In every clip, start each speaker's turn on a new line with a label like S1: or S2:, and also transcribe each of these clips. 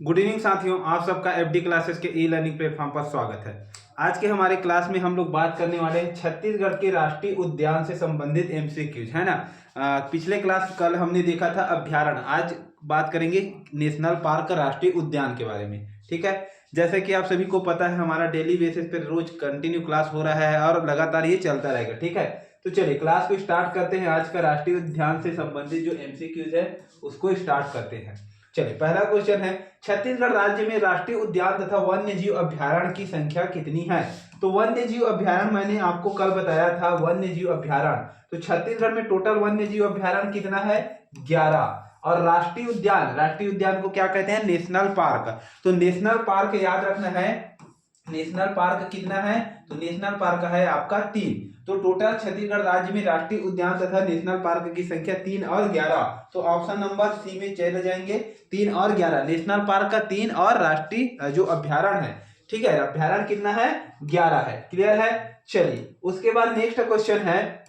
S1: Good evening साथियों, आप सबका एफडी क्लासेस के ई लर्निंग प्लेटफॉर्म पर स्वागत है। आज के हमारे क्लास में हम लोग बात करने वाले हैं छत्तीसगढ़ के राष्ट्रीय उद्यान से संबंधित एमसीक्यूज, है ना। पिछले क्लास कल हमने देखा था अभ्यारण्य, आज बात करेंगे नेशनल पार्क राष्ट्रीय उद्यान के बारे में। ठीक है, जैसे कि आप सभी को पता है हमारा डेली बेसिस पे रोज कंटिन्यू क्लास हो रहा है और लगातार ये चलता रहेगा। ठीक है, तो चलिए क्लास को स्टार्ट करते हैं। आज का राष्ट्रीय उद्यान से संबंधित जो एमसीक्यूज है उसको स्टार्ट करते हैं। चलिए, पहला क्वेश्चन है, छत्तीसगढ़ राज्य में राष्ट्रीय उद्यान तथा वन्य जीव अभ्यारण्य की संख्या कितनी है। तो वन्य जीव अभ्यारण्य मैंने आपको कल बताया था, वन्य जीव अभ्यारण्य। तो छत्तीसगढ़ में टोटल वन्य जीव अभ्यारण्य कितना है, 11। और राष्ट्रीय उद्यान को क्या कहते हैं, नेशनल पार्क। तो नेशनल पार्क याद रखना है, नेशनल पार्क कितना है, तो नेशनल पार्क है आपका 3। तो टोटल छत्तीसगढ़ राज्य में राष्ट्रीय उद्यान तथा नेशनल पार्क की संख्या 3 और 11। तो ऑप्शन नंबर सी में चले जाएंगे, 3 और 11। नेशनल पार्क का 3 और राष्ट्रीय जो अभ्यारण्य है, ठीक है, अभ्यारण्य कितना है, 11 है। क्लियर है। चलिए, उसके बाद नेक्स्ट क्वेश्चन है,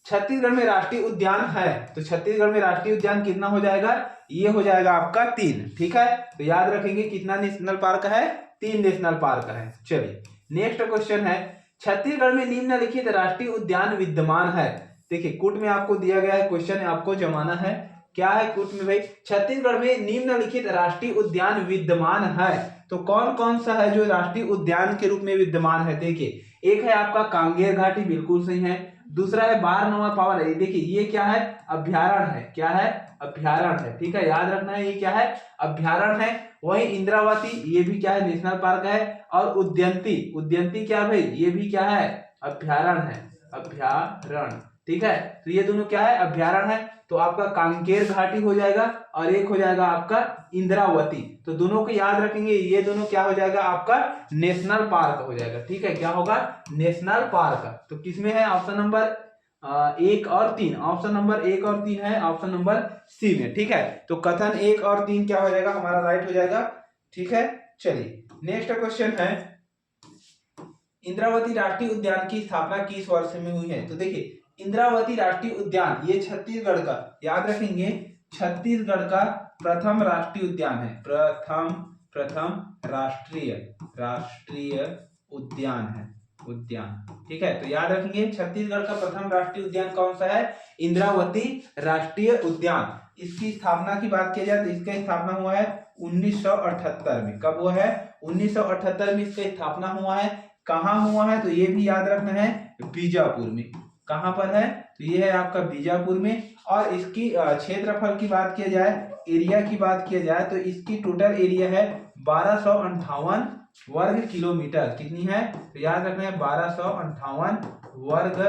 S1: छत्तीसगढ़ में राष्ट्रीय उद्यान है, तो छत्तीसगढ़ में राष्ट्रीय उद्यान कितना हो जाएगा, ये हो जाएगा आपका 3। ठीक है, तो याद रखेंगे कितना नेशनल पार्क है, 3 नेशनल पार्क है। चलिए, नेक्स्ट क्वेश्चन है, छत्तीसगढ़ में निम्नलिखित राष्ट्रीय उद्यान विद्यमान है। देखिए, कूट में आपको दिया गया है, क्वेश्चन आपको जमाना है। क्या है कूट में भाई, छत्तीसगढ़ में निम्नलिखित राष्ट्रीय उद्यान विद्यमान है। तो कौन कौन सा है जो राष्ट्रीय उद्यान के रूप में विद्यमान है। देखिए, एक है आपका कांगेर घाटी, बिल्कुल सही है। दूसरा है बारनवा पावर, देखिए ये क्या है, अभ्यारण्य है। क्या है, अभ्यारण्य है। ठीक है, याद रखना है ये क्या है, अभ्यारण्य है। वही इंद्रावती, ये भी क्या है, नेशनल पार्क है। और उद्यंती क्या है भाई, ये भी क्या है, अभ्यारण्य है, अभ्यारण्य। ठीक है, तो ये दोनों क्या है, अभ्यारण्य है। तो आपका कांकेर घाटी हो जाएगा और एक हो जाएगा आपका इंद्रावती। तो दोनों को याद रखेंगे, ये दोनों क्या हो जाएगा, आपका नेशनल पार्क हो जाएगा। ठीक है, क्या होगा, नेशनल पार्क। तो किसमें है, ऑप्शन नंबर 1 और 3। ऑप्शन नंबर 1 और 3 है ऑप्शन नंबर सी में। ठीक है, तो कथन 1 और 3 क्या हो जाएगा, हमारा राइट हो जाएगा। ठीक है, चलिए नेक्स्ट क्वेश्चन है, इंद्रावती राष्ट्रीय उद्यान की स्थापना किस वर्ष में हुई है। तो देखिए, इंद्रावती राष्ट्रीय उद्यान ये छत्तीसगढ़ का, याद रखेंगे, छत्तीसगढ़ का प्रथम राष्ट्रीय उद्यान है। प्रथम राष्ट्रीय उद्यान है, उद्यान। ठीक है, तो याद रखेंगे छत्तीसगढ़ का प्रथम राष्ट्रीय उद्यान कौन सा है, इंद्रावती राष्ट्रीय उद्यान। इसकी स्थापना की बात की जाए तो इसका स्थापना हुआ है 1978 में। कब हुआ है, 1978 में इसका स्थापना हुआ है। कहाँ हुआ है, तो ये भी याद रखना है, बीजापुर में। कहाँ पर है, तो ये है आपका बीजापुर में। और इसकी क्षेत्रफल की बात किया जाए, एरिया की बात किया जाए, तो इसकी टोटल एरिया है 1258 वर्ग किलोमीटर। कितनी है, तो याद रखना है 1258 वर्ग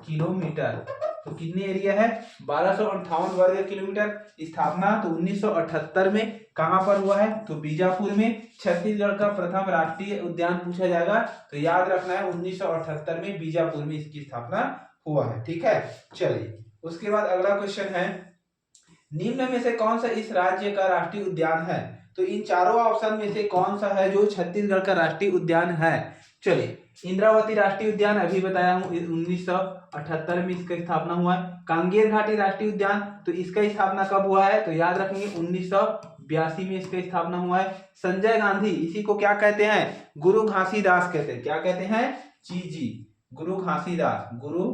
S1: किलोमीटर। तो कितनी एरिया है, 1258 वर्ग किलोमीटर। स्थापना तो 1978 में कहां पर हुआ है, तो बीजापुर में। छत्तीसगढ़ का प्रथम राष्ट्रीय उद्यान पूछा जाएगा तो याद रखना है 1978 में बीजापुर में इसकी स्थापना हुआ है। ठीक है, चलिए उसके बाद अगला क्वेश्चन है, निम्न में से कौन सा इस राज्य का राष्ट्रीय उद्यान है। तो इन चारों ऑप्शन में से कौन सा है जो छत्तीसगढ़ का राष्ट्रीय उद्यान है। चलिए, इंद्रावती राष्ट्रीय उद्यान अभी बताया हूं 1978 में इसका स्थापना हुआ है। कांगेर घाटी राष्ट्रीय उद्यान, तो इसका स्थापना कब हुआ है, तो याद रखेंगे 1982 में इसका स्थापना हुआ है। संजय गांधी, इसी को क्या कहते हैं, गुरु घासीदास कहते हैं। क्या कहते हैं, जी, गुरु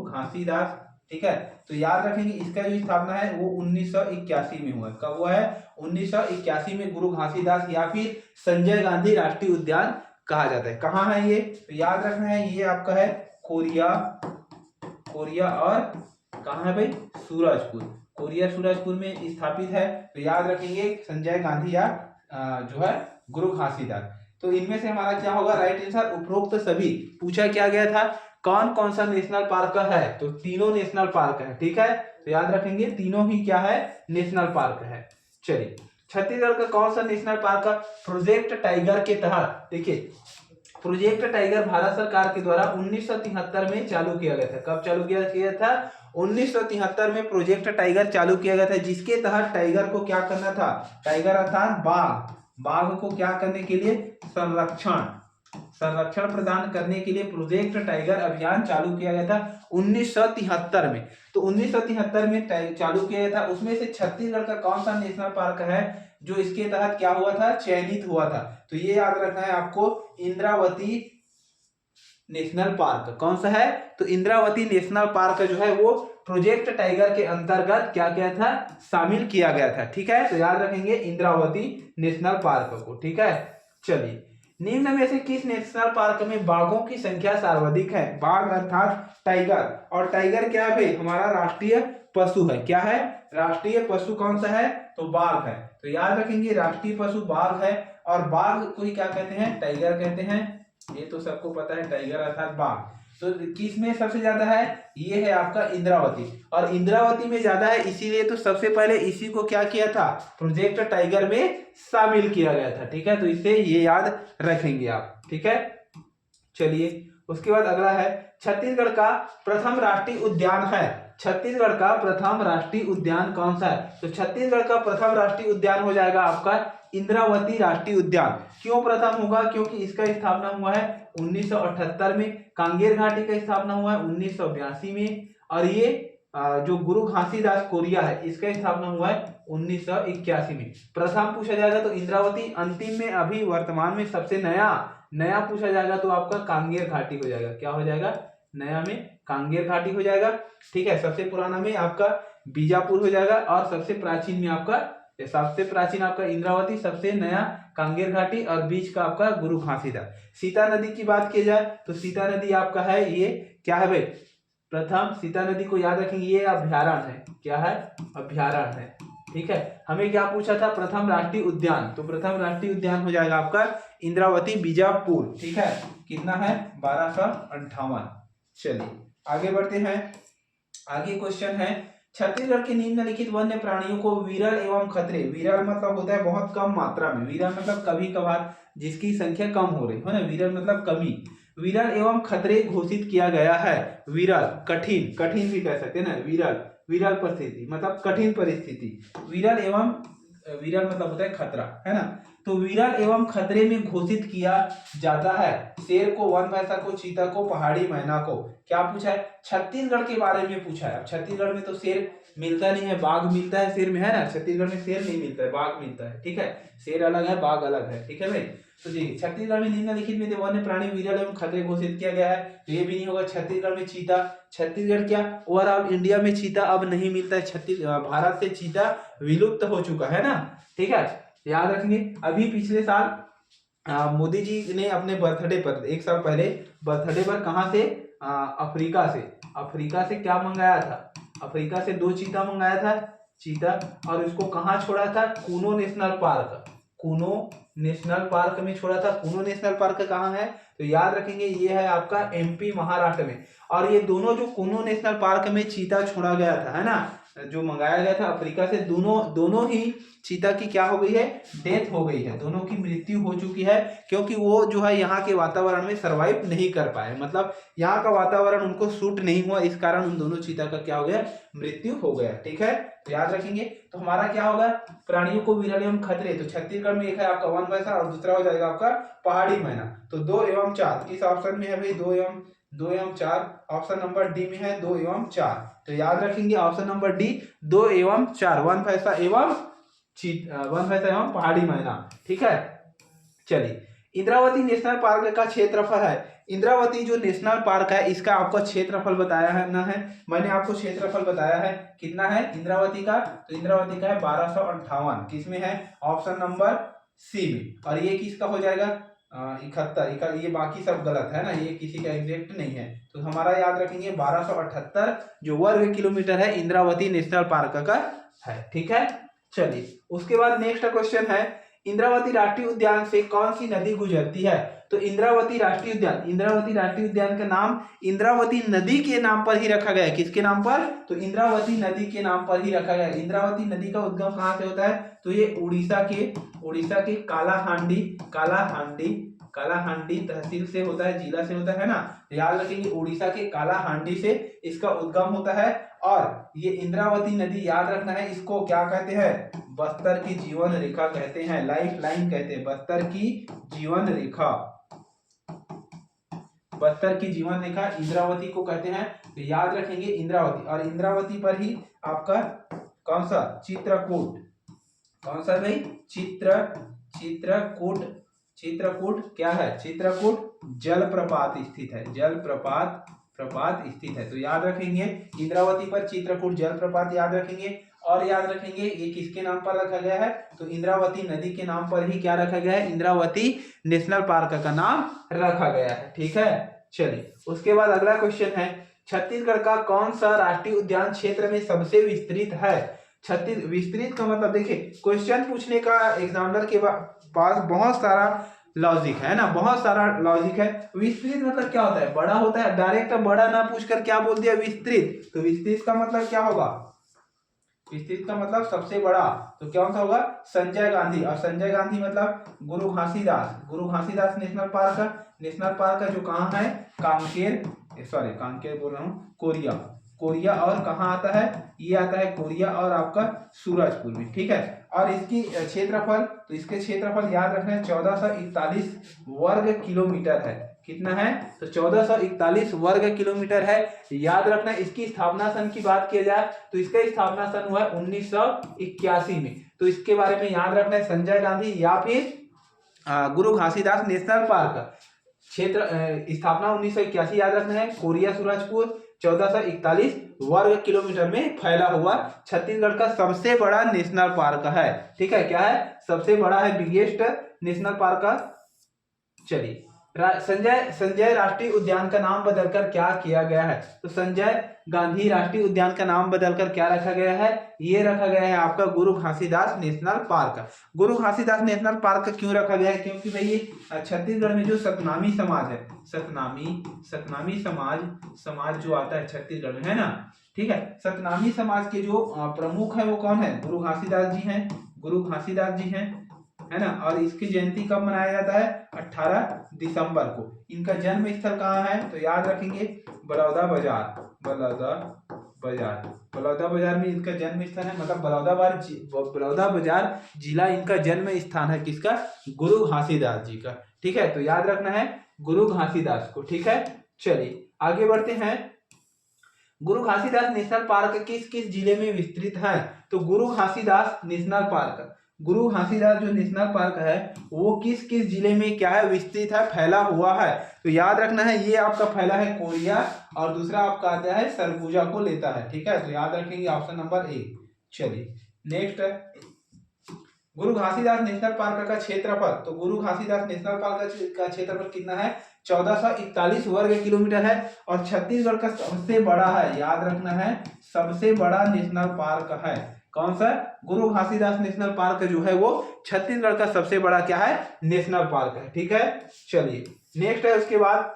S1: घासीदास। ठीक है, तो याद रखेंगे इसका जो स्थापना है वो 1981 में हुआ है। कब हुआ है, 1981 में गुरु घासीदास या फिर संजय गांधी राष्ट्रीय उद्यान कहा जाता है। कहाँ है ये, तो याद रखना है ये आपका है कोरिया और कहाँ है भाई, सूरजपुर। कोरिया सूरजपुर में स्थापित है। तो याद रखेंगे संजय गांधी या जो है गुरु घासीदास। तो इनमें से हमारा क्या होगा, राइट आंसर उपरोक्त सभी। पूछा क्या गया था, कौन कौन सा नेशनल पार्क है, तो तीनों नेशनल पार्क है। ठीक है, तो याद रखेंगे तीनों ही क्या है, नेशनल पार्क है। चलिए, छत्तीसगढ़ का कौन सा नेशनल पार्क का प्रोजेक्ट टाइगर के तहत, देखिए प्रोजेक्ट टाइगर भारत सरकार के द्वारा 1973 में चालू किया गया था। कब चालू किया था, 1973 में प्रोजेक्ट टाइगर चालू किया गया था, जिसके तहत टाइगर को क्या करना था, टाइगर अर्थात बाघ को क्या करने के लिए, संरक्षण प्रदान करने के लिए प्रोजेक्ट टाइगर अभियान चालू किया गया था 1973 में। तो 1973 में चालू किया गया था। उसमें से छत्तीसगढ़ का कौन सा नेशनल पार्क है जो इसके तहत क्या हुआ था, चयनित हुआ था? तो ये याद रखना है आपको, इंद्रावती नेशनल पार्क। कौन सा है? तो इंद्रावती नेशनल पार्क जो है वो प्रोजेक्ट टाइगर के अंतर्गत क्या किया था, शामिल किया गया था। ठीक है, तो याद रखेंगे इंद्रावती नेशनल पार्क को। ठीक है, चलिए, निम्न में से किस नेशनल पार्क में बाघों की संख्या सर्वाधिक है? बाघ अर्थात टाइगर, और टाइगर क्या है भाई, हमारा राष्ट्रीय पशु है। क्या है? राष्ट्रीय पशु कौन सा है? तो बाघ है। तो याद रखेंगे राष्ट्रीय पशु बाघ है, और बाघ को ही क्या कहते हैं, टाइगर कहते हैं। ये तो सबको पता है, टाइगर अर्थात बाघ। तो किस में सबसे ज्यादा है? ये है आपका इंद्रावती, और इंद्रावती में ज्यादा है, इसीलिए तो सबसे पहले इसी को क्या किया था, प्रोजेक्ट टाइगर में शामिल किया गया था। ठीक है, तो इसे ये याद रखेंगे आप। ठीक है, चलिए, उसके बाद अगला है, छत्तीसगढ़ का प्रथम राष्ट्रीय उद्यान है। छत्तीसगढ़ का प्रथम राष्ट्रीय उद्यान कौन सा है? तो छत्तीसगढ़ का प्रथम राष्ट्रीय उद्यान हो जाएगा आपका इंद्रावती राष्ट्रीय उद्यान। क्यों प्रथम होगा? क्योंकि इसका स्थापना हुआ है 1978 में, कांगेर घाटी का स्थापना हुआ है 1982 में, और ये जो गुरु घासीदास कोरिया है इसका स्थापना हुआ है 1981 में। प्रथम पूछा जाएगा तो इंद्रावती, अंतिम में अभी वर्तमान में सबसे नया पूछा जाएगा तो आपका कांगेर घाटी हो जाएगा। क्या हो जाएगा? नया में कांगेर घाटी हो जाएगा। ठीक है, सबसे पुराना में आपका बीजापुर हो जाएगा, और सबसे प्राचीन आपका इंद्रावती, सबसे नया कांगेर घाटी, और बीच का आपका गुरु घासीदास। सीता नदी की बात की जाए तो सीता नदी आपका है, ये क्या है भाई, प्रथम सीता नदी को याद रखेंगे, ये अभ्यारण्य है। क्या है? अभ्यारण्य है। ठीक है, हमें क्या पूछा था, प्रथम राष्ट्रीय उद्यान, तो प्रथम राष्ट्रीय उद्यान हो जाएगा आपका इंद्रावती बीजापुर। ठीक है, कितना है? 1258। चलिए आगे बढ़ते हैं। आगे क्वेश्चन है, छत्तीसगढ़ के निम्नलिखित वन्य प्राणियों को विरल एवं खतरे, विरल मतलब होता है बहुत कम मात्रा में, विरल मतलब कभी कभार जिसकी संख्या कम हो रही है ना, विरल मतलब कमी, विरल एवं खतरे घोषित किया गया है। विरल, कठिन भी कह सकते हैं ना, विरल परिस्थिति मतलब कठिन परिस्थिति, विरल मतलब होता है खतरा, है ना। तो विरल एवं खतरे में घोषित किया जाता है शेर को, वन भैंसा को, चीता को, पहाड़ी मैना को। क्या पूछा है? छत्तीसगढ़ के बारे में पूछा है। अब छत्तीसगढ़ में तो शेर मिलता नहीं है, बाघ मिलता है शेर में, है ना। छत्तीसगढ़ में शेर नहीं मिलता है, बाघ मिलता है। ठीक है, शेर अलग है, बाघ अलग है। ठीक है भाई, तो जी छत्तीसगढ़ में निम्नलिखित में वन्य प्राणी विरल एवं खतरे घोषित किया गया है, तो ये भी नहीं होगा। छत्तीसगढ़ में चीता, छत्तीसगढ़ क्या ओवरऑल इंडिया में चीता अब नहीं मिलता है, भारत से चीता विलुप्त हो चुका है ना। ठीक है, याद रखेंगे। अभी पिछले साल मोदी जी ने अपने बर्थडे पर, एक साल पहले बर्थडे पर कहाँ से, अफ्रीका से क्या मंगाया था? अफ्रीका से 2 चीता मंगाया था, चीता, और उसको कहाँ छोड़ा था? Kuno national park, Kuno national park में छोड़ा था। कूनो नेशनल पार्क कहाँ है? तो याद रखेंगे ये है आपका एमपी महाराष्ट्र में। और ये दोनों जो कूनो नेशनल पार्क में चीता छोड़ा गया था, है ना, जो मंगाया गया था अफ्रीका से, दोनों ही चीता की क्या हो गई है? डेथ हो गई है, दोनों की मृत्यु हो चुकी है, क्योंकि वो जो है यहाँ के वातावरण में सरवाइव नहीं कर पाए, मतलब यहाँ का वातावरण उनको सूट नहीं हुआ, इस कारण उन दोनों चीता का क्या हो गया? मृत्यु हो गया। ठीक है, तो याद रखेंगे। तो हमारा क्या होगा? प्राणियों को विरल एवं खतरे, तो छत्तीसगढ़ में एक है आपका वन भैंसा, और दूसरा हो जाएगा आपका पहाड़ी मैना। तो 2 एवं 4 किस ऑप्शन में है भाई? 2 एवं 4, ऑप्शन नंबर डी में है 2 एवं 4। तो याद रखेंगे ऑप्शन नंबर डी 2 एवं 4, वन भैंसा एवं पहाड़ी मैना। ठीक है, चलिए, इंद्रावती नेशनल पार्क का क्षेत्रफल है, इंद्रावती जो नेशनल पार्क है इसका आपको क्षेत्रफल बताया है ना, है मैंने आपको क्षेत्रफल बताया है, कितना है इंद्रावती का? तो इंद्रावती का है 1258, किसमें है? ऑप्शन नंबर सी में। और ये किसका हो जाएगा? 71, ये बाकी सब गलत है ना, ये किसी का एग्जैक्ट नहीं है। तो हमारा याद रखेंगे 1278 जो वर्ग किलोमीटर है इंद्रावती नेशनल पार्क का है। ठीक है, चलिए उसके बाद नेक्स्ट क्वेश्चन है, इंद्रावती राष्ट्रीय उद्यान से कौन सी नदी गुजरती है? तो इंद्रावती राष्ट्रीय उद्यान का नाम इंद्रावती नदी के नाम पर ही रखा गया है। किसके नाम पर? तो इंद्रावती नदी के नाम पर ही रखा गया है। इंद्रावती नदी का उद्गम कहाँ से होता है? तो ये उड़ीसा के कालाहांडी तहसील से होता है, जिला से होता है ना। याद रखेंगे उड़ीसा के कालाहांडी से इसका उद्गम होता है। और ये इंद्रावती नदी याद रखना है, इसको क्या कहते हैं? बस्तर की जीवन रेखा कहते हैं, लाइफ लाइन कहते हैं, बस्तर की जीवन रेखा। बस्तर की जीवन रेखा इंद्रावती को कहते हैं। तो याद रखेंगे इंद्रावती, और इंद्रावती पर ही आपका कौन सा चित्रकूट, कौन सा भाई चित्रकूट, चित्रकूट क्या है, चित्रकूट जलप्रपात स्थित है, जलप्रपात स्थित है। तो याद रखेंगे इंद्रावती पर चित्रकूट जलप्रपात याद रखेंगे। और याद रखेंगे ये किसके नाम पर रखा गया है, तो इंद्रावती नदी के नाम पर ही क्या रखा गया है, इंद्रावती नेशनल पार्क का नाम रखा गया है। ठीक है, चलिए उसके बाद अगला क्वेश्चन है, छत्तीसगढ़ का कौन सा राष्ट्रीय उद्यान क्षेत्र में सबसे विस्तृत है। छत्तीस विस्तृत का मतलब देखिए क्वेश्चन पूछने का एग्जामिनर के पास बहुत सारा लॉजिक है ना, बहुत सारा लॉजिक है। विस्तृत मतलब क्या होता है, बड़ा होता है, डायरेक्ट बड़ा ना पूछकर क्या बोल दिया विस्तृत, तो विस्तृत का मतलब क्या होगा, विस्तृत का मतलब सबसे बड़ा, तो कौन सा होगा, संजय गांधी। और संजय गांधी मतलब गुरु घासीदास, गुरु Ghasidas national park, national park जो कहाँ है, कांकेर, सॉरी कांकेर बोल रहा हूँ, कोरिया, कोरिया और कहाँ आता है, ये आता है कोरिया और आपका सूरजपुर में। ठीक है, और इसकी क्षेत्रफल, तो इसके क्षेत्रफल याद रखना है 1441 वर्ग किलोमीटर है। कितना है, तो 1441 वर्ग किलोमीटर है। याद रखना इसकी स्थापना सन की बात किया जाए तो इसका स्थापना सन हुआ है 1981 में। तो इसके बारे में याद रखना है संजय गांधी या फिर गुरु घासीदास नेशनल पार्क, क्षेत्र स्थापना 1981 याद रखना है। कोरिया सूरजपुर 1441 वर्ग किलोमीटर में फैला हुआ छत्तीसगढ़ का सबसे बड़ा नेशनल पार्क है। ठीक है, क्या है, सबसे बड़ा है, बिगेस्ट नेशनल पार्क। चलिए संजय राष्ट्रीय उद्यान का नाम बदलकर क्या किया गया है, तो संजय गांधी राष्ट्रीय उद्यान का नाम बदलकर क्या रखा गया है, ये रखा गया है आपका गुरु घासीदास नेशनल पार्क। गुरु घासीदास नेशनल पार्क क्यों रखा गया है, क्योंकि भाई छत्तीसगढ़ में जो सतनामी समाज है, सतनामी समाज जो आता है छत्तीसगढ़ में, है ना। ठीक है, सतनामी समाज के जो प्रमुख है वो कौन है, गुरु घासीदास जी हैं, गुरु घासीदास जी हैं, है ना। और इसकी जयंती कब मनाया जाता है, 18 दिसंबर को। इनका जन्म स्थल कहाँ है, तो याद रखेंगे बलौदा बाजार, बलौदा बाजार में इनका जन्म स्थान है, मतलब बलौदा बाजार जिला इनका जन्म स्थान है, किसका, गुरु घासीदास जी का। ठीक है, तो याद रखना है गुरु घासीदास को। ठीक है, चलिए आगे बढ़ते हैं। गुरु घासीदास नेशनल पार्क किस किस जिले में विस्तृत है, तो गुरु घासीदास नेशनल पार्क, गुरु घासीदास जो नेशनल पार्क है वो किस किस जिले में क्या है, विस्तृत है, फैला हुआ है। तो याद रखना है ये आपका फैला है कोरिया, और दूसरा आपका आता है सरगुजा को लेता है। ठीक है, तो याद रखेंगे ऑप्शन नंबर ए। चलिए नेक्स्ट है गुरु घासीदास नेशनल पार्क का क्षेत्रफल, तो गुरु घासीदास नेशनल पार्क का क्षेत्रफल कितना है, 1441 वर्ग किलोमीटर है, और छत्तीसगढ़ का सबसे बड़ा है, याद रखना है सबसे बड़ा नेशनल पार्क है। कौन सा, गुरु घासीदास नेशनल पार्क जो है वो छत्तीसगढ़ का सबसे बड़ा क्या है, नेशनल पार्क है। ठीक है, चलिए नेक्स्ट है उसके बाद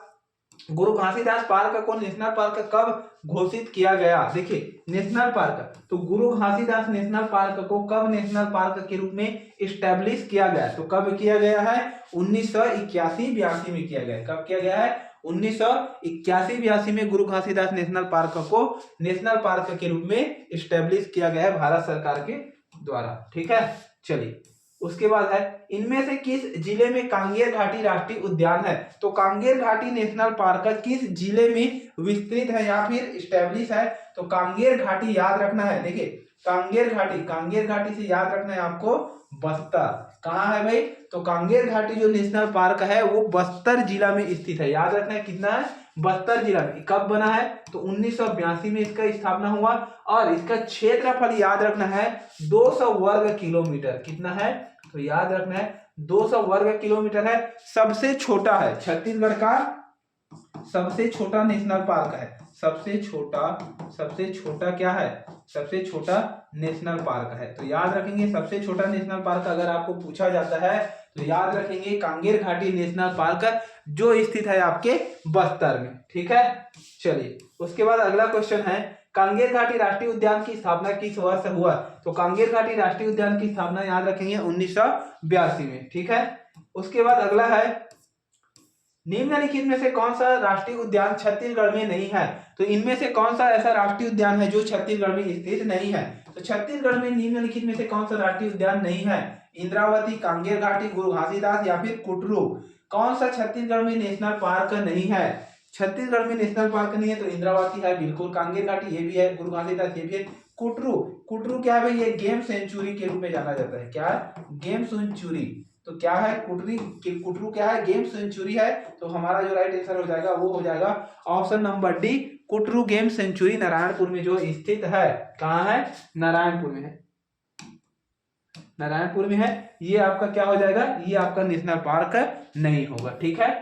S1: गुरु घासीदास पार्क को नेशनल पार्क कब घोषित किया गया। देखिए नेशनल पार्क, तो गुरु घासीदास नेशनल पार्क को कब नेशनल पार्क के रूप में इस्टेब्लिश किया गया, तो कब किया गया है, 1981-82 में किया गया। कब किया गया है, 1981-82 में गुरु घासीदास नेशनल पार्क को नेशनल पार्क के रूप में इस्टेब्लिश किया गया है भारत सरकार के द्वारा। ठीक है, चलिए उसके बाद है इनमें से किस जिले में कांगेर घाटी राष्ट्रीय उद्यान है, तो कांगेर घाटी नेशनल पार्क किस जिले में विस्तृत है या फिर इस्टेब्लिश है, तो कांगेर घाटी याद रखना है। देखिए कांगेर घाटी से याद रखना है आपको बस्तर, कहाँ है भाई, तो कांगेर घाटी जो नेशनल पार्क है वो बस्तर जिला में स्थित है। याद रखना है कितना है, बस्तर जिला में। कब बना है, तो 1982 में इसका स्थापना हुआ, और इसका क्षेत्रफल याद रखना है 200 वर्ग किलोमीटर। कितना है, तो याद रखना है 200 वर्ग किलोमीटर है। सबसे छोटा है, छत्तीसगढ़ का सबसे छोटा नेशनल पार्क है, सबसे छोटा क्या है, सबसे छोटा नेशनल पार्क है। तो याद रखेंगे सबसे छोटा नेशनल पार्क अगर आपको पूछा जाता है तो याद रखेंगे कांगेर घाटी नेशनल पार्क जो स्थित है आपके बस्तर में। ठीक है, चलिए उसके बाद अगला क्वेश्चन है कांगेर घाटी राष्ट्रीय उद्यान की स्थापना किस वर्ष हुआ, तो कांगेर घाटी राष्ट्रीय उद्यान की स्थापना याद रखेंगे 1982 में। ठीक है, उसके बाद अगला है निम्नलिखित में से कौन सा राष्ट्रीय उद्यान छत्तीसगढ़ में नहीं है, तो इनमें से कौन सा ऐसा राष्ट्रीय उद्यान है जो छत्तीसगढ़ में स्थित नहीं है, तो छत्तीसगढ़ में निम्नलिखित में से कौन सा राष्ट्रीय उद्यान नहीं है, इंद्रावती, कांगेर घाटी, गुरु घासीदास या फिर कुटरू। कौन सा छत्तीसगढ़ में नेशनल पार्क नहीं है, छत्तीसगढ़ में नेशनल पार्क नहीं है तो इंद्रावती है बिल्कुल, कांगेर घाटी ये भी है, गुरु घासीदास ये भी है। कुटरू, कुटरू क्या है भाई, ये गेम सेंचुरी के रूप में जाना जाता है। क्या है, गेम सेंचुरी। तो क्या है कुटरू क्या है, गेम सेंचुरी है। तो हमारा जो राइट आंसर हो जाएगा वो हो जाएगा option number D, Kutru game sanctuary Narayanpur में जो स्थित है। कहाँ है, नारायणपुर में है, नारायणपुर में है। ये आपका क्या हो जाएगा, ये आपका नेशनल पार्क नहीं होगा। ठीक है,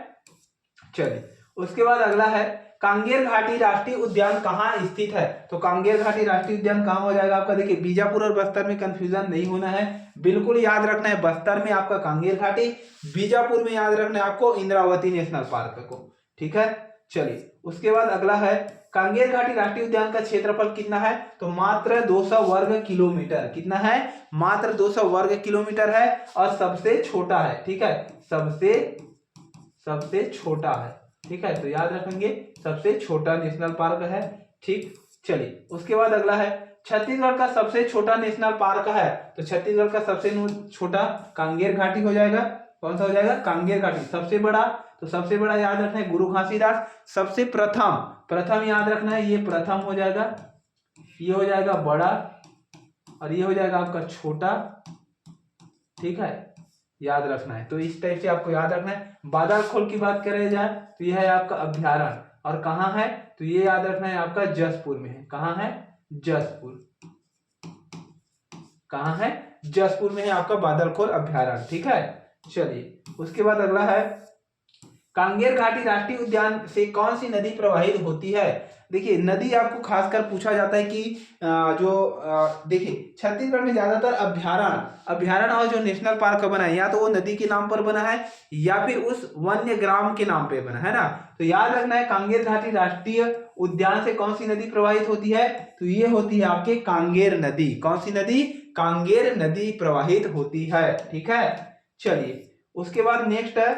S1: चलिए उसके बाद अगला है कांगेर घाटी राष्ट्रीय उद्यान कहाँ स्थित है। तो कांगेर घाटी राष्ट्रीय उद्यान कहाँ हो जाएगा आपका, देखिए बीजापुर और बस्तर में कंफ्यूजन नहीं होना है, बिल्कुल याद रखना है बस्तर में आपका कांगेर घाटी, बीजापुर में याद रखना है आपको इंद्रावती नेशनल पार्क को। ठीक है, चलिए उसके बाद अगला है कांगेर घाटी राष्ट्रीय उद्यान का क्षेत्रफल कितना है। तो मात्र 200 वर्ग किलोमीटर। कितना है, मात्र 200 वर्ग किलोमीटर है और सबसे छोटा है। ठीक है, सबसे छोटा है। ठीक है, तो याद रखेंगे सबसे छोटा नेशनल पार्क है। ठीक, चलिए उसके बाद अगला है छत्तीसगढ़ का सबसे छोटा नेशनल पार्क है। तो छत्तीसगढ़ का सबसे छोटा कांगेर घाटी हो जाएगा। कौन सा हो जाएगा, कांगेर घाटी। सबसे बड़ा, तो सबसे बड़ा याद रखना है गुरु घासीदास। सबसे प्रथम याद रखना है, ये प्रथम हो जाएगा, ये हो जाएगा बड़ा और ये हो जाएगा आपका छोटा। ठीक है, याद रखना है। तो इस टाइप से आपको याद रखना है। बादलखोल की बात करें जाए तो यह है आपका अभ्यारण्य और कहाँ है, तो ये याद रखना है आपका जसपुर में है। कहाँ है, जसपुर। कहाँ है, जसपुर में है आपका बादलखोल अभ्यारण्य। ठीक है, चलिए उसके बाद अगला है कांगेर घाटी राष्ट्रीय उद्यान से कौन सी नदी प्रवाहित होती है। देखिए नदी आपको खासकर पूछा जाता है कि देखिए छत्तीसगढ़ में ज्यादातर अभ्यारण्य और जो नेशनल पार्क बना है या तो वो नदी के नाम पर बना है या फिर उस वन्य ग्राम के नाम पे बना है ना। तो याद रखना है कांगेर घाटी राष्ट्रीय उद्यान से कौन सी नदी प्रवाहित होती है। तो ये होती है आपके कांगेर नदी। कौन सी नदी, कांगेर नदी प्रवाहित होती है। ठीक है, चलिए उसके बाद नेक्स्ट है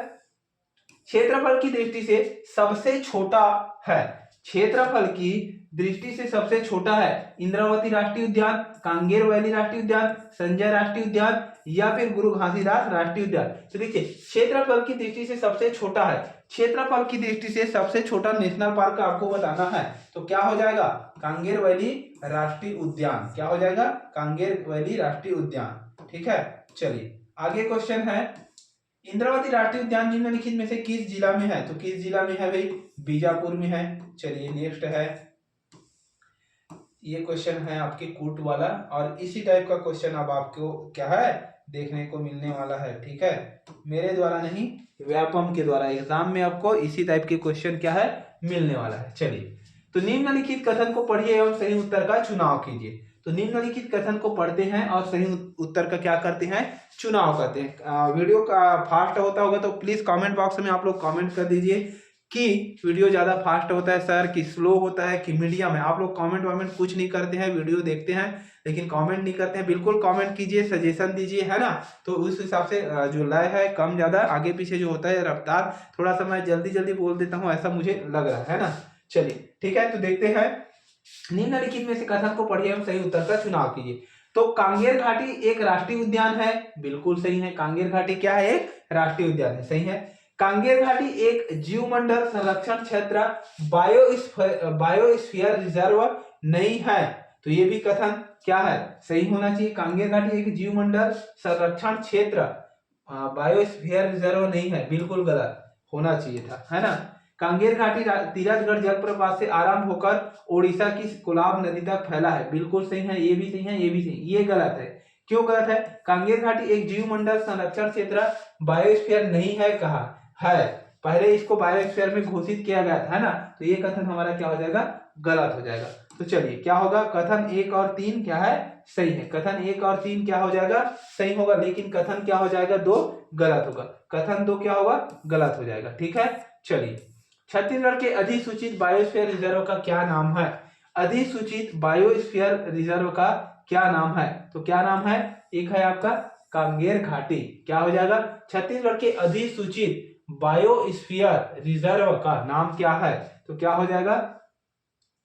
S1: क्षेत्रफल की दृष्टि से सबसे छोटा है। क्षेत्रफल की दृष्टि से सबसे छोटा है इंद्रावती राष्ट्रीय उद्यान, कांगेर वैली राष्ट्रीय उद्यान, संजय राष्ट्रीय उद्यान या फिर गुरु घासीदास राष्ट्रीय उद्यान। तो देखिए क्षेत्रफल की दृष्टि से सबसे छोटा है, क्षेत्रफल की दृष्टि से सबसे छोटा नेशनल पार्क आपको बताना है तो क्या हो जाएगा, कांगेर वैली राष्ट्रीय उद्यान। क्या हो जाएगा, कांगेर वैली राष्ट्रीय उद्यान। ठीक है, चलिए आगे क्वेश्चन है इंद्रावती राष्ट्रीय उद्यान निम्नलिखित में से किस जिला में है। तो किस जिला में है भाई, बीजापुर में है। चलिए नेक्स्ट है, ये क्वेश्चन है आपके कूट वाला और इसी टाइप का क्वेश्चन अब आपको क्या है देखने को मिलने वाला है। ठीक है, मेरे द्वारा नहीं, व्यापम के द्वारा एग्जाम में आपको इसी टाइप के क्वेश्चन क्या है मिलने वाला है। चलिए तो निम्नलिखित कथन को पढ़िए एवं सही उत्तर का चुनाव कीजिए। तो निम्नलिखित कथन को पढ़ते हैं और सही उत्तर का क्या करते हैं, चुनाव करते हैं। वीडियो का फास्ट होता होगा तो प्लीज कमेंट बॉक्स में आप लोग कमेंट कर दीजिए कि वीडियो ज्यादा फास्ट होता है सर, कि स्लो होता है, कि मीडियम है। आप लोग कमेंट वमेंट कुछ नहीं करते हैं, वीडियो देखते हैं लेकिन कमेंट नहीं करते हैं। बिल्कुल कमेंट कीजिए, सजेशन दीजिए, है ना। तो उस हिसाब से जो लय है कम ज्यादा आगे पीछे जो होता है रफ्तार थोड़ा सा मैं जल्दी जल्दी बोल देता हूँ, ऐसा मुझे लग रहा है ना। चलिए ठीक है, तो देखते हैं निम्नलिखित में से कथन को पढ़िए एवं सही उत्तर का चुनाव कीजिए। तो कांगेर घाटी एक राष्ट्रीय उद्यान है, बिल्कुल सही है। कांगेर घाटी क्या है, एक राष्ट्रीय उद्यान है, सही है। कांगेर घाटी एक जीवमंडल संरक्षण क्षेत्र बायोस्फीयर रिजर्व नहीं है। तो ये भी कथन क्या है, सही होना चाहिए। कांगेर घाटी एक जीवमंडल संरक्षण क्षेत्र बायोस्फीयर रिजर्व नहीं है, बिल्कुल गलत होना चाहिए था, है ना। कांगेर घाटी तीरथगढ़ जलप्रपात से आरंभ होकर ओडिशा की कोलाब नदी तक फैला है, बिल्कुल सही है। ये भी सही है, ये भी सही, ये गलत है। क्यों गलत है, कांगेर घाटी एक जीवमंडल संरक्षण क्षेत्र बायोस्फीयर नहीं है, कहा है, पहले इसको बायोस्फीयर में घोषित किया गया था, है ना। तो ये कथन हमारा क्या हो जाएगा, गलत हो जाएगा। तो चलिए क्या होगा, कथन 1 और 3 क्या है, सही है। कथन 1 और 3 क्या हो जाएगा, सही होगा, लेकिन कथन क्या हो जाएगा 2 गलत होगा। कथन 2 क्या होगा, गलत हो जाएगा। ठीक है, चलिए छत्तीसगढ़ के अधिसूचित बायोस्फीयर रिजर्व का क्या नाम है। अधिसूचित बायोस्फीयर रिजर्व का क्या नाम है, तो क्या नाम है, एक है आपका कांगेर घाटी। क्या हो जाएगा, छत्तीसगढ़ के अधिसूचित बायोस्फीयर रिजर्व का नाम क्या है, तो क्या हो जाएगा,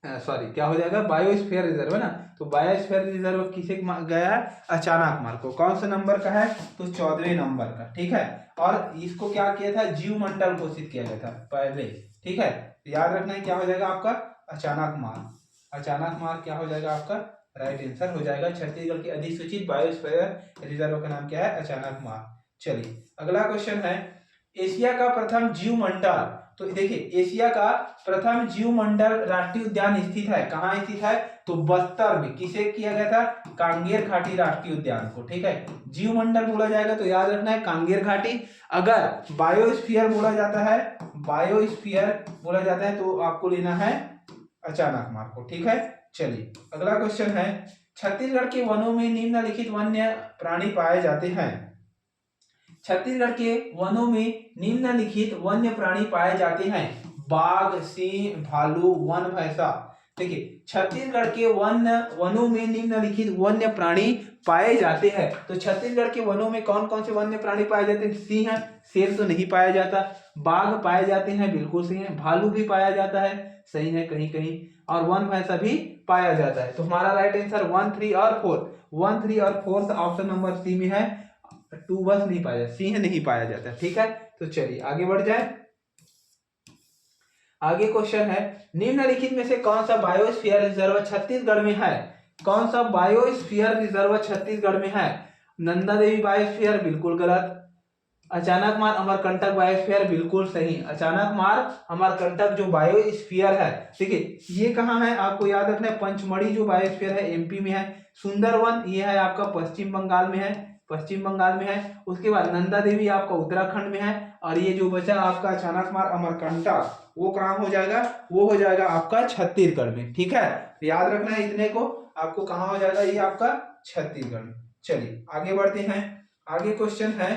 S1: सॉरी क्या हो जाएगा, बायोस्फीयर रिजर्व है ना। तो बायोस्फीयर रिजर्व किसे गया है? अचानक मार्ग को। कौन सा नंबर का है? तो 14वें नंबर का, ठीक है। और इसको क्या किया था? जीवमंडल घोषित किया गया था पहले, ठीक है। तो याद रखना है क्या हो जाएगा आपका? अचानक मार्ग। अचानक मार्ग क्या हो जाएगा आपका? राइट आंसर हो जाएगा। छत्तीसगढ़ की अधिसूचित बायोस्फीयर रिजर्व का नाम क्या है? अचानक मार्ग। चलिए अगला क्वेश्चन है, एशिया का प्रथम जीवमंडल। तो देखिए एशिया का प्रथम जीवमंडल राष्ट्रीय उद्यान स्थित है, कहाँ स्थित है? तो बस्तर में। किसे किया गया था? कांगेर घाटी राष्ट्रीय उद्यान को, ठीक है। जीवमंडल बोला जाएगा तो याद रखना है कांगेर घाटी। अगर बायोस्फीयर बोला जाता है, बायोस्फीयर बोला जाता है तो आपको लेना है अचानक मार्ग को, ठीक है। चलिए अगला क्वेश्चन है, छत्तीसगढ़ के वनों में निम्नलिखित वन्य प्राणी पाए जाते हैं। छत्तीसगढ़ के वनों में निम्नलिखित वन्य प्राणी पाए जाते हैं। बाघ, सिंह, भालू, वन भैंसा। देखिए छत्तीसगढ़ के वनों में निम्नलिखित वन्य प्राणी पाए जाते हैं। तो छत्तीसगढ़ के वनों में कौन कौन से वन्य प्राणी पाए जाते हैं? सिंह, शेर तो नहीं पाया जाता। बाघ पाए जाते हैं, बिल्कुल सही है। भालू भी पाया जाता है, सही है कहीं कहीं। और वन भैंसा भी पाया जाता है। तो हमारा राइट आंसर 1, 3 और 4, 1, 3 और 4 ऑप्शन नंबर सी में है। 2 बस नहीं पाया जाता, सिंह नहीं पाया जाता, ठीक है। तो चलिए आगे बढ़ जाए। आगे क्वेश्चन है, निम्नलिखित में से कौन सा बायोस्फीयर रिजर्व छत्तीसगढ़ में है? कौन सा बायोस्फीयर रिजर्व छत्तीसगढ़ में है? नंदा देवी बायोस्फीयर, बिल्कुल गलत। अचानक मार अमरकंटक बायोस्फीयर, बिल्कुल सही। अचानक मार अमरकंटक जो बायोस्फीयर है, ठीक है, ये कहाँ है? आपको याद रखना है पंचमढ़ी जो बायोस्फीयर है एमपी में है। सुंदरवन ये है आपका पश्चिम बंगाल में है, पश्चिम बंगाल में है। उसके बाद नंदा देवी आपका उत्तराखंड में है। और ये जो बचा आपका अचानक मार अमरकंटक, वो कहाँ हो जाएगा? वो हो जाएगा आपका छत्तीसगढ़ में, ठीक है। याद रखना है इतने को, आपको कहाँ हो जाएगा? ये आपका छत्तीसगढ़ में। चलिए आगे बढ़ते हैं। आगे क्वेश्चन है,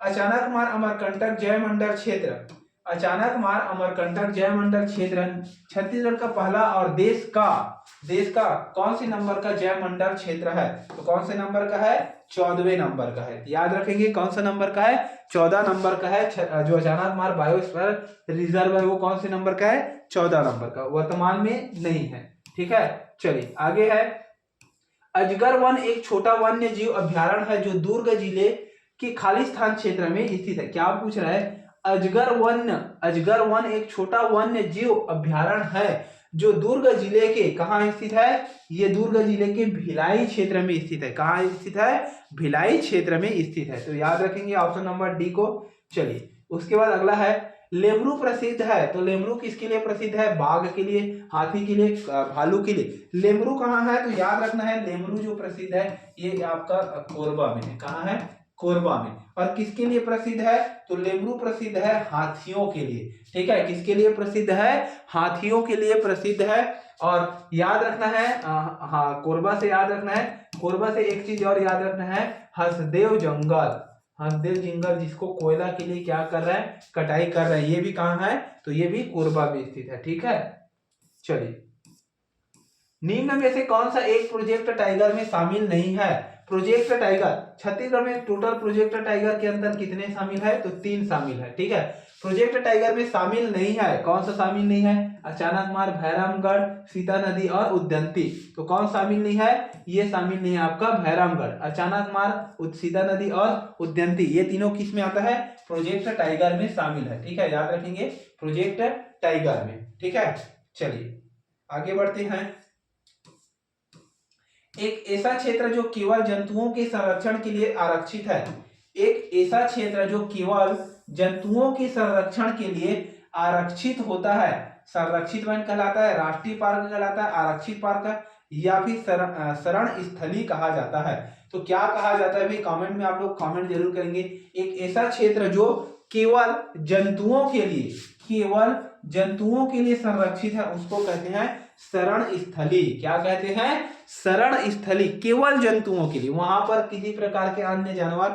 S1: अचानक मार अमरकंटक जयमंडल क्षेत्र। अचानक मार अमरकंटक जयमंडल क्षेत्र छत्तीसगढ़ का पहला और देश का कौन से नंबर का जयमंडल क्षेत्र है? तो कौन से नंबर का है? 14वें नंबर का है। याद रखेंगे कौन सा नंबर का है? 14 नंबर का है। जो अचानक मार बायोस्फीयर रिजर्व है वो कौन से नंबर का है? 14 नंबर का, वर्तमान में नहीं है, ठीक है। चलिए आगे है, अजगर वन एक छोटा वन्य जीव अभ्यारण्य है जो दुर्ग जिले के खालिस्तान क्षेत्र में स्थित है। क्या पूछ रहा है? अजगर वन एक छोटा वन्य जीव अभ्यारण्य है जो दुर्ग जिले के कहाँ स्थित है? ये दुर्ग जिले के भिलाई क्षेत्र में स्थित है। कहाँ स्थित है? भिलाई क्षेत्र में स्थित है। तो याद रखेंगे ऑप्शन नंबर डी को। चलिए उसके बाद अगला है, लेमरू प्रसिद्ध है। तो लेमरू किसके लिए प्रसिद्ध है? बाघ के लिए, हाथी के लिए, भालू के लिए। लेमरू कहाँ है? तो याद रखना है लेमरू जो प्रसिद्ध है ये आपका कोरबा में है। कहाँ है? कोरबा में। और किसके लिए प्रसिद्ध है? तो लेमरू प्रसिद्ध है हाथियों के लिए, ठीक है। किसके लिए प्रसिद्ध है? हाथियों के लिए प्रसिद्ध है। और याद रखना है हाँ कोरबा से याद रखना है, कोरबा से एक चीज और याद रखना है, हसदेव जंगल। हसदेव जंगल जिसको कोयला के लिए क्या कर रहा है? कटाई कर रहा है। ये भी कहाँ है? तो ये भी कोरबा में स्थित है, ठीक है। चलिए निम्न में से कौन सा एक प्रोजेक्ट टाइगर में शामिल नहीं है? प्रोजेक्ट टाइगर छत्तीसगढ़ में टोटल प्रोजेक्ट टाइगर के अंदर कितने शामिल है? तो 3 शामिल है, ठीक है। प्रोजेक्ट टाइगर में शामिल नहीं है, कौन सा शामिल नहीं है? अचानक मार, भैरमगढ़, सीता नदी और उद्यंती। तो कौन शामिल नहीं है? ये शामिल नहीं है आपका भैरमगढ़, अचानक मार, सीता नदी और उद्यंती। ये तीनों किस में आता है? प्रोजेक्ट टाइगर में शामिल है, ठीक है। याद रखेंगे प्रोजेक्ट टाइगर में, ठीक है। चलिए आगे बढ़ते हैं। एक ऐसा क्षेत्र जो केवल जंतुओं के संरक्षण के लिए आरक्षित है। एक ऐसा क्षेत्र जो केवल जंतुओं के संरक्षण के लिए आरक्षित होता है, संरक्षित वन कहलाता है, राष्ट्रीय पार्क कहलाता है, आरक्षित पार्क या फिर शरण स्थली कहा जाता है। तो क्या कहा जाता है भाई? कमेंट में आप लोग कमेंट जरूर करेंगे। एक ऐसा क्षेत्र जो केवल जंतुओं के लिए संरक्षित है उसको कहते हैं शरण स्थली। क्या कहते हैं? शरण स्थली। केवल जंतुओं के लिए, वहां पर किसी प्रकार के अन्य जानवर,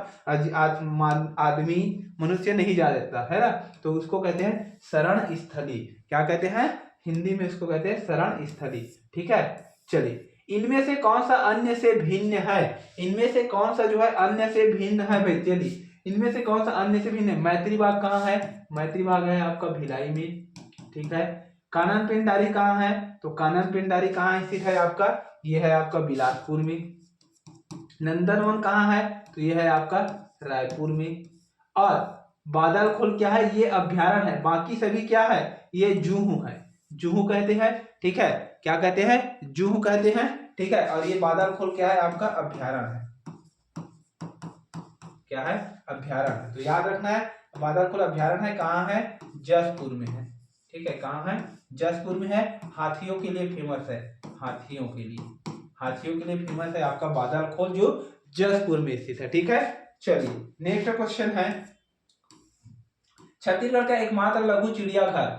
S1: आदमी, मनुष्य नहीं जा सकता है ना, तो उसको कहते हैं शरण स्थली। क्या कहते हैं? हिंदी में उसको कहते हैं शरण स्थली, ठीक है। चलिए इनमें से कौन सा अन्य से भिन्न है? इनमें से कौन सा जो है अन्य से भिन्न है भाई? चलिए इनमें से कौन सा अन्य से भिन्न है? मैत्री बाग कहाँ है? मैत्री बाग है आपका भिलाई में, ठीक है। कानन पिंडारी कहाँ है? तो कानन पिंडारी कहाँ स्थित है? आपका ये है आपका बिलासपुर में। नंदनवन कहाँ है, तो ये है आपका रायपुर में। और बादलखोल क्या है, ये अभ्यारण्य है। बाकी सभी क्या है, ये जूहू है, जूहू कहते हैं, ठीक है, क्या कहते हैं, जूहू कहते हैं, ठीक है। और ये बादलखोल क्या है, आपका अभ्यारण्य है, क्या है, अभ्यारण्य। तो याद रखना है बादलखोल अभ्यारण्य है, कहाँ है, जसपुर में है, ठीक है, कहाँ है, जसपुर में है। हाथियों के लिए फेमस है, हाथियों के लिए, हाथियों के लिए फेमस है आपका बादलखोल, जो जसपुर में स्थित है, ठीक है। चलिए नेक्स्ट क्वेश्चन है, छत्तीसगढ़ का एकमात्र लघु चिड़ियाघर,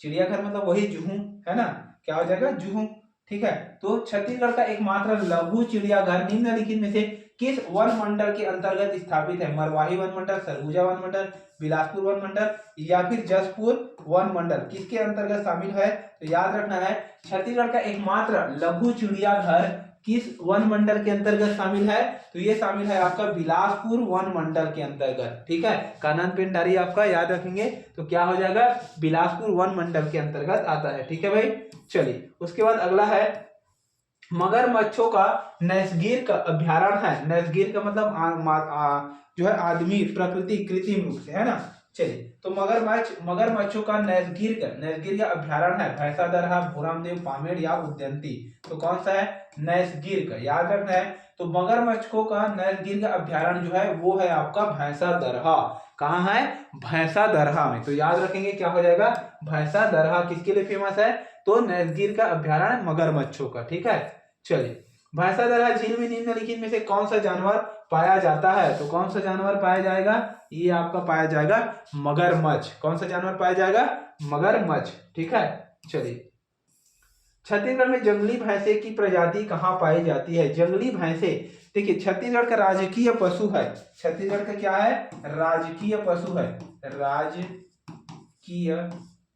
S1: चिड़ियाघर मतलब वही जूहू है ना, क्या हो जाएगा, जूहू, ठीक है। तो छत्तीसगढ़ का एकमात्र लघु चिड़ियाघर निम्नलिखित में से किस वन मंडल के अंतर्गत स्थापित है, मरवाही वन मंडल, सरगुजा वन मंडल, बिलासपुर वन मंडल या फिर जसपुर वन मंडल, किसके अंतर्गत शामिल है। तो याद रखना है छत्तीसगढ़ का एकमात्र लघु चिड़ियाघर किस वन मंडल के अंतर्गत शामिल है, तो ये शामिल है आपका बिलासपुर वन मंडल के अंतर्गत, ठीक है। कानन पेंडारी आपका याद रखेंगे तो क्या हो जाएगा, बिलासपुर वन मंडल के अंतर्गत आता है, ठीक है भाई। चलिए उसके बाद अगला है, मगरमच्छों का नैसर्गिक का अभ्यारण्य है, नैसर्गिक का मतलब जो है आदमी प्रकृति कृत्रिम रूप से, है ना। चलिए तो मगरमच्छों का नैसर्गिक अभ्यारण्य है भैंसादरहा, भूरामदेव, पामेड़ या उदयंती। तो कौन सा है, नैसर्गिक, याद रखना है। तो मगरमच्छों का नैसर्गिक अभ्यारण्य जो है वो है आपका भैंसादरहा, कहाँ है, भैंसादरहा में। तो याद रखेंगे क्या हो जाएगा, भैंसादरहा किसके लिए फेमस है, तो नैसर्गिक का अभ्यारण्य मगरमच्छों का, ठीक है। चलिए भैंसादरहा झील में निम्नलिखित में से कौन सा जानवर पाया जाता है, तो कौन सा जानवर पाया जाएगा, ये आपका पाया जाएगा मगरमच्छ, कौन सा जानवर पाया जाएगा, मगरमच्छ, ठीक है। चलिए छत्तीसगढ़ में जंगली भैंसे की प्रजाति कहाँ पाई जाती है, जंगली भैंसे, देखिए छत्तीसगढ़ का राजकीय पशु है, छत्तीसगढ़ का क्या है, राजकीय पशु है, राजकीय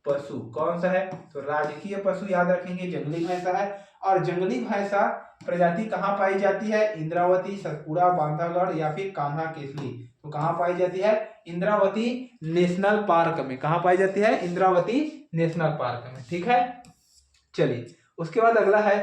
S1: पशु कौन सा है, तो राजकीय पशु याद रखेंगे जंगली भैंसा है। और जंगली भैंसा प्रजाति कहाँ पाई जाती है, इंद्रावती, सतपुड़ा, बांधवगढ़ या फिर कान्हा केसली। तो कहाँ पाई जाती है, इंद्रावती नेशनल पार्क में, कहाँ पाई जाती है, इंद्रावती नेशनल पार्क में, ठीक है। चलिए उसके बाद अगला है,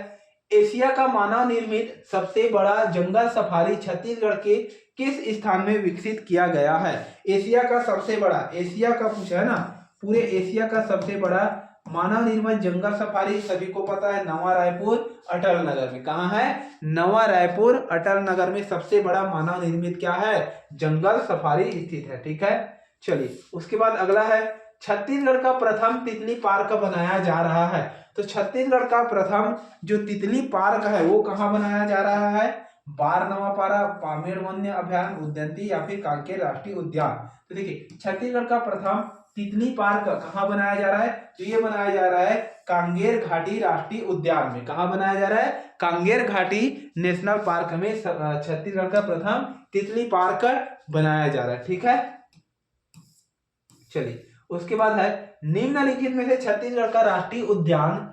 S1: एशिया का मानव निर्मित सबसे बड़ा जंगल सफारी छत्तीसगढ़ के किस स्थान में विकसित किया गया है। एशिया का सबसे बड़ा, एशिया का पूछा है ना, पूरे एशिया का सबसे बड़ा मानव निर्मित जंगल सफारी सभी को पता है नवा रायपुर अटल नगर में। कहाँ है, नवा रायपुर अटल नगर में सबसे बड़ा मानव निर्मित क्या है, जंगल सफारी स्थित है, ठीक है। चलिए उसके बाद अगला है, छत्तीसगढ़ का प्रथम तितली पार्क बनाया जा रहा है। तो छत्तीसगढ़ का प्रथम जो तितली पार्क है वो कहाँ बनाया जा रहा है, बारनवापारा, पामेड़ वन्य अभ्यारण्य, उदयंती या फिर कांकेर राष्ट्रीय उद्यान। तो देखिए छत्तीसगढ़ का प्रथम तितली पार्क कहाँ बनाया जा रहा है, तो ये बनाया जा रहा है कांगेर घाटी राष्ट्रीय उद्यान में। कहाँ बनाया जा रहा है, कांगेर घाटी नेशनल पार्क में छत्तीसगढ़ का प्रथम तितली पार्क बनाया जा रहा है, ठीक है। चलिए उसके बाद है, निम्नलिखित में से छत्तीसगढ़ का राष्ट्रीय उद्यान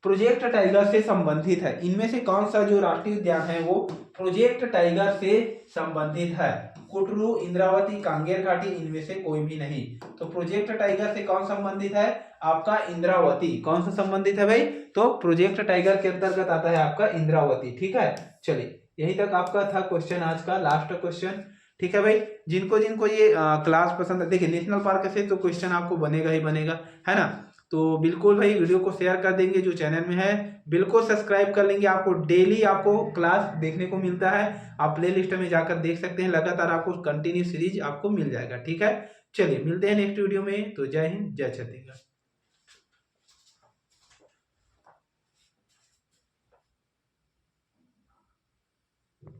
S1: प्रोजेक्ट टाइगर से संबंधित है। इनमें से कौन सा जो राष्ट्रीय उद्यान है वो प्रोजेक्ट टाइगर से संबंधित है, कुटरू, इंद्रावती, कांगेर घाटी, इनमें से कोई भी नहीं। तो प्रोजेक्ट टाइगर से कौन संबंधित है, आपका इंद्रावती। कौन सा संबंधित है भाई, तो प्रोजेक्ट टाइगर के अंतर्गत आता है आपका इंद्रावती, ठीक है। चलिए यही तक आपका था क्वेश्चन, आज का लास्ट क्वेश्चन, ठीक है भाई। जिनको जिनको ये क्लास पसंद है, देखिए नेशनल पार्क से तो क्वेश्चन आपको बनेगा ही बनेगा, है ना। तो बिल्कुल भाई वीडियो को शेयर कर देंगे, जो चैनल में है बिल्कुल सब्सक्राइब कर लेंगे, आपको डेली आपको क्लास देखने को मिलता है, आप प्ले लिस्ट में जाकर देख सकते हैं, लगातार आपको कंटिन्यू सीरीज आपको मिल जाएगा, ठीक है। चलिए मिलते हैं नेक्स्ट वीडियो में, तो जय हिंद, जय छत्तीसगढ़।